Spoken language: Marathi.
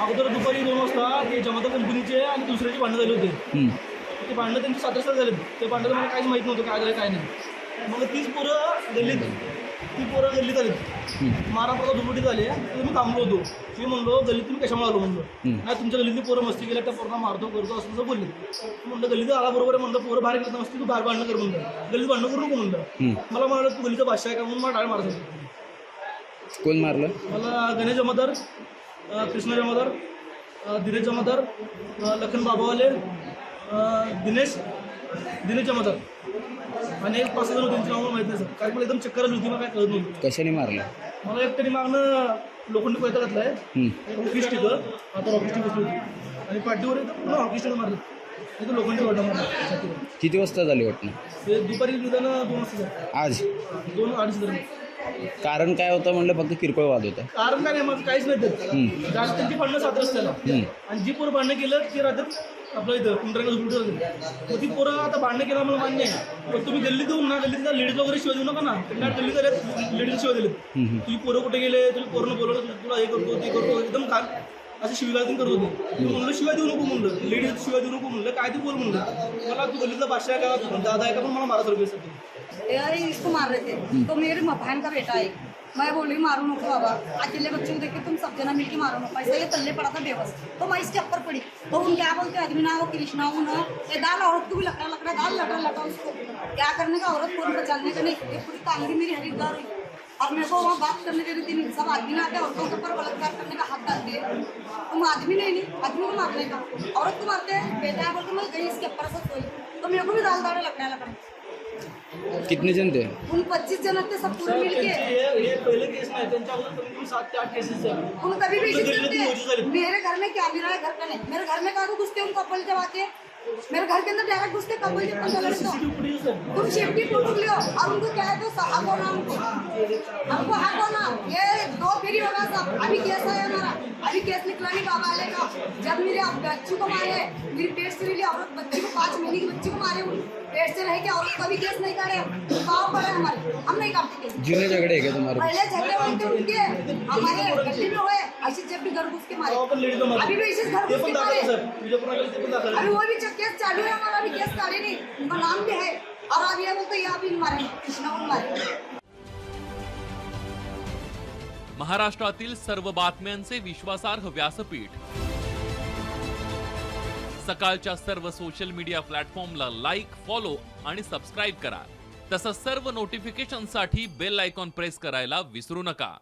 अगोदर दुपारी 2 वाजता ते जमाता कंपनीचे आणि दुसऱ्याचे भांडणं झाले होते. ते भांडणं त्यांची 7 झाले. ते भांडणं मला काहीच माहीत नव्हतं काय झालं काय नाही. मग तीच पोरं गल्लीत आली. मारामारा दुपटी झाली. मी थांबलो होतो. मी म्हणलो गल्लीत तुम्ही कशामुळे आलो म्हणलं. नाही तुमच्या गल्लीतली पोरं मस्ती केल्या, त्या पोरांना मारतो करतो असं तसं बोलले. म्हणलं गल्लीत आला बरोबर आहे म्हणलं, पोरं बाहेर गेलं नसती तू बाहेर भांडणं कर म्हणलं, गल्लीत भांडणं करू नको म्हणलं. मला म्हणालं तू गल्लीचा भाषा आहे का म्हणून मला डाळ मारायचं. कोण मारलं? मला गणेश जमादार, कृष्णा जमादार, दिनेश जमादार, लखन बाबावाले, दिनेश जमादार आणि एक 5 जण होते त्यांची नावं माहीत नाही सर. कारण मला एकदम चक्कर आली होती, मला काय कळत नव्हतं. कशाने मारलं? मला एकट्याने मागणं लोखंडी पैसा घातलाय, हॉकी स्टिक आता हॉकी स्टिक बसली होती आणि पाठीवर एकदम पूर्ण हॉकी स्टिक मारलं. तिथं लोखंडी वाटा मारला. किती वाजता झाली घटना? ते दुपारी निदान 2 वाजता झालं. आज 2-2:30 दरम्यान. कारण काय होतं म्हणलं? फक्त किरकोळ वाद होता. कारण काय नाही, माझं काहीच नाही त्यात. जास्त त्यांची भांडणं 7 रस्त्याला आणि जी पोरं भांडणं केलं ती राहतात आपलं इथं कुंडऱ्यांना झुपट होते. मग ती पोरं आता भांडणं केलं मला मान्य आहे, पण तुम्ही गल्लीत येऊन ना गल्लीत लेडीज वगैरे शिवाय देऊ नका ना. त्यांना गल्लीत आल्यात लेडीज शिवाय दिलेत. तुझी पोरं कुठे गेले, तुझी पोरं बोलवलं तुला हे करतो ते करतो एकदम काल असे शिवीगाळून करत होते. मी म्हणलं शिवाय देऊ नको म्हणलं, लेडीज शिवाय देऊ नको म्हणलं, काय ते बोल म्हणलं. मला तू गल्लीतला भाषा आहे का, तू दादा आहे का, पण मला मारा सर इसको मार रहे थे तो मेरे बहन का बेटा है. मैं बोली मारो नको बाबा, अकेले बच्चे को देख के तुम सब जना मिलके मारो नको. ऐसा ये तल्ले पड़ा था बेबस, तो मैं इसके ऊपर पड़ी. तो उन क्या बोलते आदमी ना वो कृष्णा हो ना, ये दाल औरत को भी लकड़ा दाल लटा उसको क्या करने का, औरत को बचाने का नहीं. ये पूरी टांगी मेरी हरिद्वार हुई और मेरे को वहाँ बात करने दे रही थी. सब आदमी ना आते औरतों के ऊपर बलात्कार करने का हाथ डाल दिए. तुम आदमी नहीं आदमी को मारने का, औरत को मारते हैं. बेटा बोलते मैं गई इसके ऊपर से सोई, तो मेरे को भी दाल दाड़े लकड़ा. कितने जन थे? उन 25 जन थे सब पूरे मिलके. हे पहिले केस नाही, त्यांच्या अगोदर कमीत कमी 7 ते 8 केसेस झाले. उन कभी भी इज्जत करते हैं. मेरे घर में क्या, मेरा घर का नहीं, मेरे घर में कहा घुसते उनको कपल जब आते, मेरे घर के अंदर डायरेक्ट घुसते कपल जब तुम सेफ्टी प्रूफ लियो. और उनको क्या है तो हको ना, हमको हको ना. ये 2 फेरी होगा सब. अभी केस है हमारा, अभी केस निकला नहीं बाबा आले का. जब मेरे बच्ची को मारे, मेरी पेट से रही औरत बच्ची को 5 महीने की बच्ची को मारे, पेट से रह के औरत का भी केस नहीं करे. पाव पड़े हमारे, हम नहीं काटते केस. जुने झगड़े है क्या तुम्हारे? पहले झगड़े हुए थे उनके, हमारे गली में हुए. ऐसे जब भी घर घुस के मारे, अभी भी ऐसे घर घुस के मारे. अभी वो भी केस चालू है हमारा, अभी केस काटे नहीं, उनका नाम भी है. और अभी ये बोलते यहाँ भी मारे, कृष्णा को मारे. महाराष्ट्रातील सर्व बातम्यांचे विश्वासार्ह व्यासपीठ. सकाळच्या सर्व सोशल मीडिया प्लॅटफॉर्मला लाईक, फॉलो आणि सबस्क्राईब करा. तसंच सर्व नोटिफिकेशनसाठी बेल आयकॉन प्रेस करायला विसरू नका.